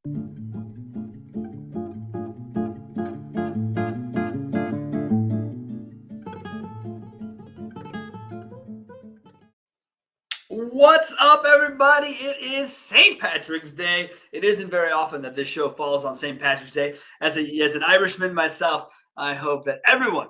What's up, everybody? It is St. Patrick's Day. It isn't very often that this show falls on St. Patrick's Day. As an Irishman myself, I hope that everyone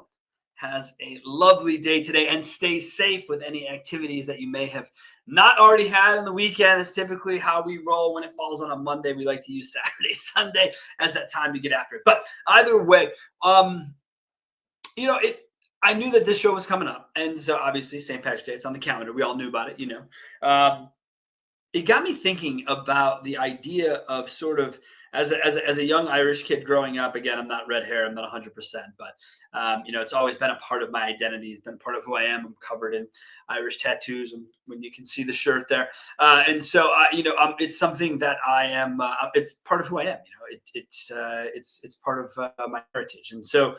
has a lovely day today and stay safe with any activities that you may have not already had on the weekend. It's typically how we roll. When it falls on a Monday, we like to use Saturday, Sunday as that time to get after it. But either way, it. I knew that this show was coming up, and so obviously St. Patrick's Day, it's on the calendar. We all knew about it. It got me thinking about the idea of sort of as a young Irish kid growing up. Again, I'm not red hair, I'm not 100%, but it's always been a part of my identity. It's been part of who I am. I'm covered in Irish tattoos, and when you can see the shirt there, and so it's something that I am. It's part of who I am. It's part of my heritage, and so.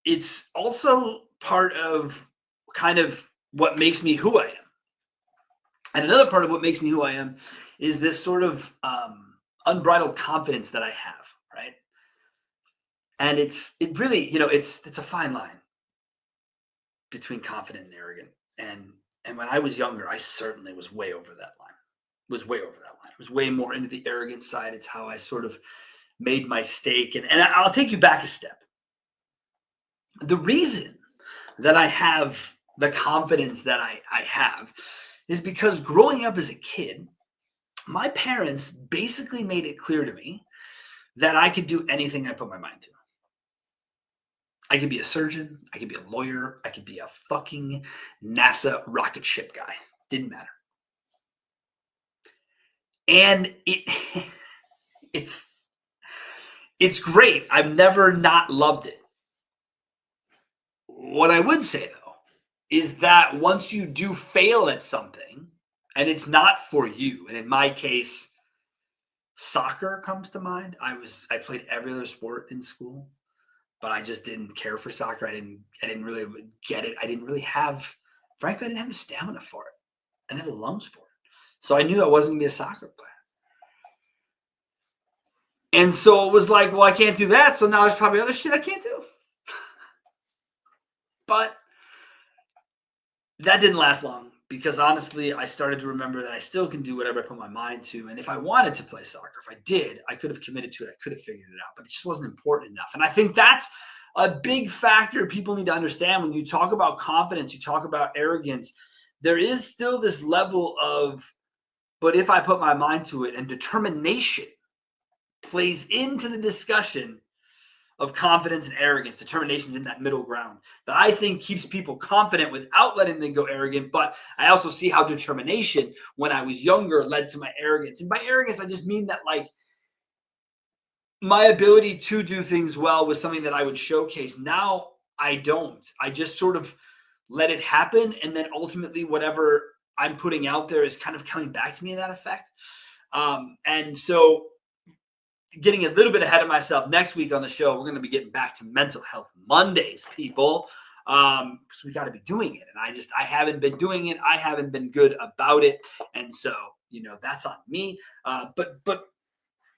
It's also part of kind of what makes me who I am. And another part of what makes me who I am is this sort of unbridled confidence that I have, right? And it's a fine line between confident and arrogant. And when I was younger, I certainly was way over that line. It was way more into the arrogant side. It's how I sort of made my stake. And I'll take you back a step. The reason that I have the confidence that I have is because growing up as a kid, my parents basically made it clear to me that I could do anything I put my mind to. I could be a surgeon, I could be a lawyer, I could be a fucking NASA rocket ship guy. Didn't matter. And it's great. I've never not loved it. What I would say, though, is that once you do fail at something and it's not for you, and in my case, soccer comes to mind. I played every other sport in school, but I just didn't care for soccer. I didn't really get it. Frankly, I didn't have the stamina for it. I didn't have the lungs for it. So I knew I wasn't going to be a soccer player. And so it was like, well, I can't do that. So now there's probably other shit I can't do. But that didn't last long because honestly, I started to remember that I still can do whatever I put my mind to. And if I wanted to play soccer, if I did, I could have committed to it. I could have figured it out, but it just wasn't important enough. And I think that's a big factor people need to understand when you talk about confidence, you talk about arrogance. There is still this level of, but if I put my mind to it, and determination plays into the discussion of confidence and arrogance. Determination's in that middle ground that I think keeps people confident without letting them go arrogant. But I also see how determination, when I was younger, led to my arrogance. And by arrogance, I just mean that like my ability to do things well was something that I would showcase. Now I don't. I just sort of let it happen. And then ultimately whatever I'm putting out there is kind of coming back to me in that effect. And so getting a little bit ahead of myself, next week on the show, we're going to be getting back to Mental Health Mondays, people. So we got to be doing it. And I haven't been doing it. I haven't been good about it. And so, that's on me. But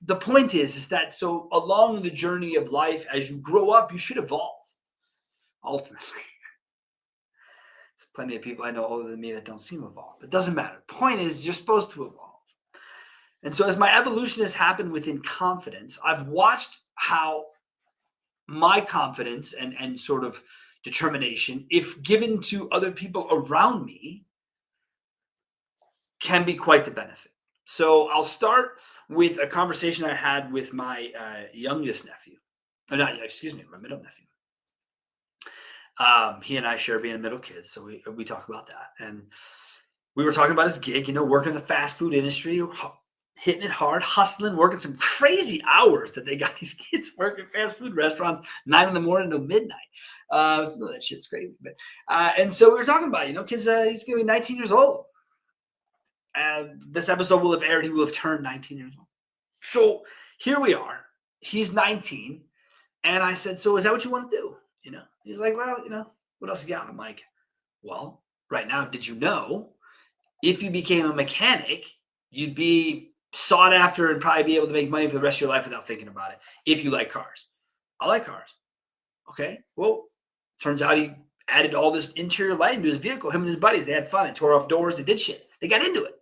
the point is that so along the journey of life, as you grow up, you should evolve. Ultimately, there's plenty of people I know older than me that don't seem evolved. It doesn't matter. Point is, you're supposed to evolve. And so as my evolution has happened within confidence, I've watched how my confidence and sort of determination, if given to other people around me, can be quite the benefit. So I'll start with a conversation I had with my youngest nephew. My middle nephew. He and I share being a middle kid, so we talk about that. And we were talking about his gig, working in the fast food industry, hitting it hard, hustling, working some crazy hours that they got these kids working fast food restaurants, 9 a.m. to midnight. That shit's crazy. But and so we were talking about, kids, he's going to be 19 years old. This episode will have aired. He will have turned 19 years old. So here we are. He's 19. And I said, so is that what you want to do? He's like, well, what else you got? I'm like, well, right now, did you know if you became a mechanic, you'd be sought after and probably be able to make money for the rest of your life without thinking about it if you like cars. I like cars. Okay, well, turns out he added all this interior lighting to his vehicle. Him and his buddies, they had fun. They tore off doors. They did shit. They got into it.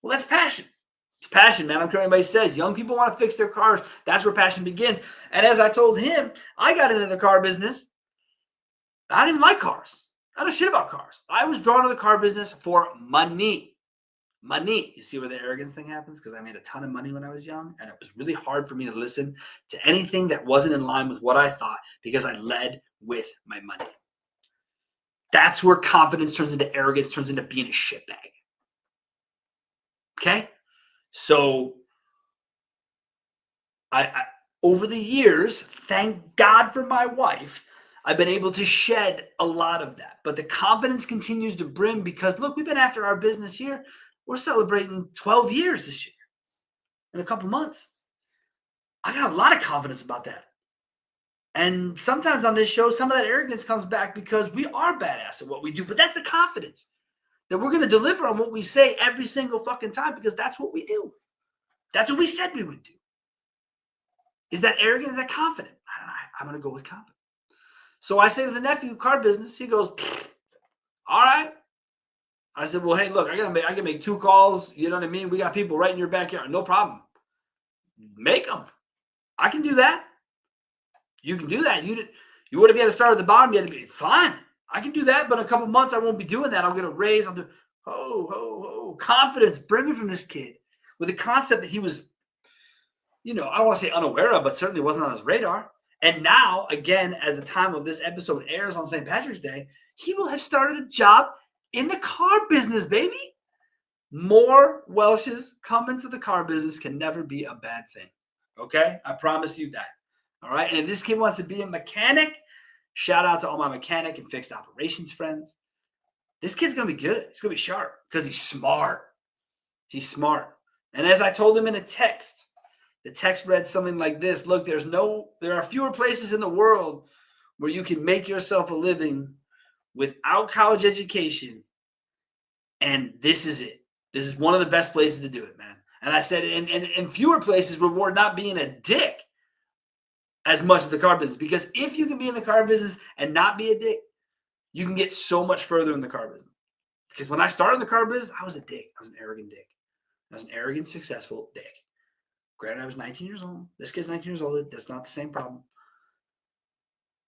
Well, that's passion. It's passion, man. I don't care what anybody says. Young people want to fix their cars. That's where passion begins. And as I told him, I got into the car business. I didn't even like cars. I don't know shit about cars. I was drawn to the car business for money. Money. You see where the arrogance thing happens? Because I made a ton of money when I was young, and it was really hard for me to listen to anything that wasn't in line with what I thought because I led with my money. That's where confidence turns into arrogance, turns into being a shitbag. Okay? So I over the years, thank God for my wife, I've been able to shed a lot of that. But the confidence continues to brim because, look, we've been after our business here. We're celebrating 12 years this year in a couple months. I got a lot of confidence about that. And sometimes on this show, some of that arrogance comes back because we are badass at what we do. But that's the confidence that we're going to deliver on what we say every single fucking time because that's what we do. That's what we said we would do. Is that arrogant? Is that confident? I'm going to go with confident. So I say to the nephew, car business, he goes, all right. I said, well, hey, look, I can make 2 calls. You know what I mean? We got people right in your backyard. No problem. Make them. I can do that. You can do that. You would have had to start at the bottom. You had to be fine. I can do that, but in a couple months, I won't be doing that. I'm going to raise. I'll do confidence brimming from this kid with the concept that he was, I don't want to say unaware of, but certainly wasn't on his radar. And now, again, as the time of this episode airs on St. Patrick's Day, he will have started a job in the car business, baby. More Welshes coming to the car business can never be a bad thing. Okay? I promise you that. All right? And if this kid wants to be a mechanic, shout out to all my mechanic and fixed operations friends. This kid's going to be good. He's going to be sharp because he's smart. He's smart. And as I told him in a text, the text read something like this. Look, there are fewer places in the world where you can make yourself a living without college education. And this is it. This is one of the best places to do it, man. And I said, and fewer places reward not being a dick as much as the car business. Because if you can be in the car business and not be a dick, you can get so much further in the car business. Because when I started the car business, I was a dick. I was an arrogant dick. I was an arrogant, successful dick. Granted, I was 19 years old. This kid's 19 years old. That's not the same problem.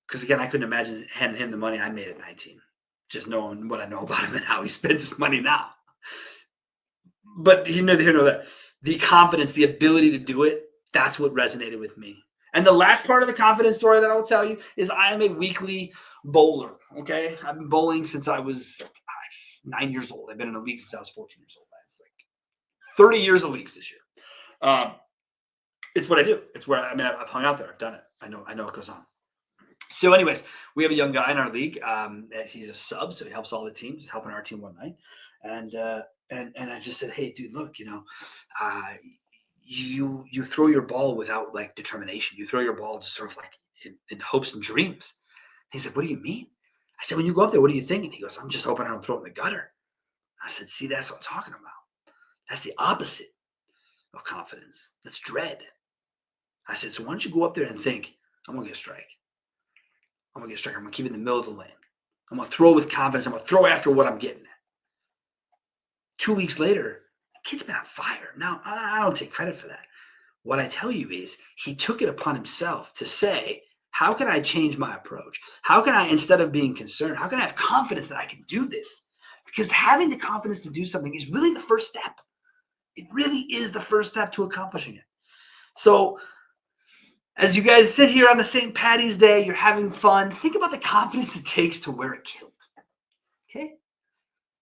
Because, again, I couldn't imagine handing him the money I made at 19. Just knowing what I know about him and how he spends his money now. But neither here nor there. The confidence, the ability to do it, that's what resonated with me. And the last part of the confidence story that I'll tell you is I am a weekly bowler, okay? I've been bowling since I was 9 years old. I've been in a league since I was 14 years old. It's like 30 years of leagues this year. It's what I do. It's where, I've hung out there. I've done it. I know what goes on. So anyways, we have a young guy in our league. He's a sub, so he helps all the teams. He's helping our team one night. And I just said, hey, dude, look, you throw your ball without like determination. You throw your ball just sort of like in hopes and dreams. He said, what do you mean? I said, when you go up there, what are you thinking? He goes, I'm just hoping I don't throw it in the gutter. I said, see, that's what I'm talking about. That's the opposite of confidence. That's dread. I said, so why don't you go up there and think, I'm going to get a strike. I'm going to get a strike. I'm going to keep it in the middle of the lane. I'm going to throw with confidence. I'm going to throw after what I'm getting at. 2 weeks later, the kid's been on fire. Now, I don't take credit for that. What I tell you is he took it upon himself to say, how can I change my approach? How can I, instead of being concerned, how can I have confidence that I can do this? Because having the confidence to do something is really the first step. It really is the first step to accomplishing it. So as you guys sit here on the St. Patty's Day, you're having fun, think about the confidence it takes to wear a kilt. Okay?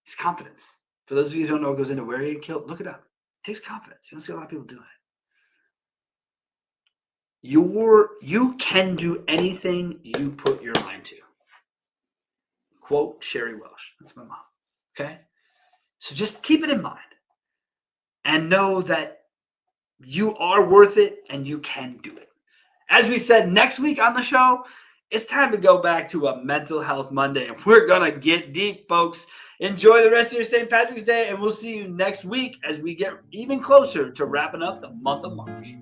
It's confidence. For those of you who don't know what goes into wearing a kilt, look it up. It takes confidence. You don't see a lot of people doing it. You can do anything you put your mind to. Quote Sherry Welsh. That's my mom. Okay? So just keep it in mind. And know that you are worth it and you can do it. As we said, next week on the show, it's time to go back to a Mental Health Monday. And we're going to get deep, folks. Enjoy the rest of your St. Patrick's Day, and we'll see you next week as we get even closer to wrapping up the month of March.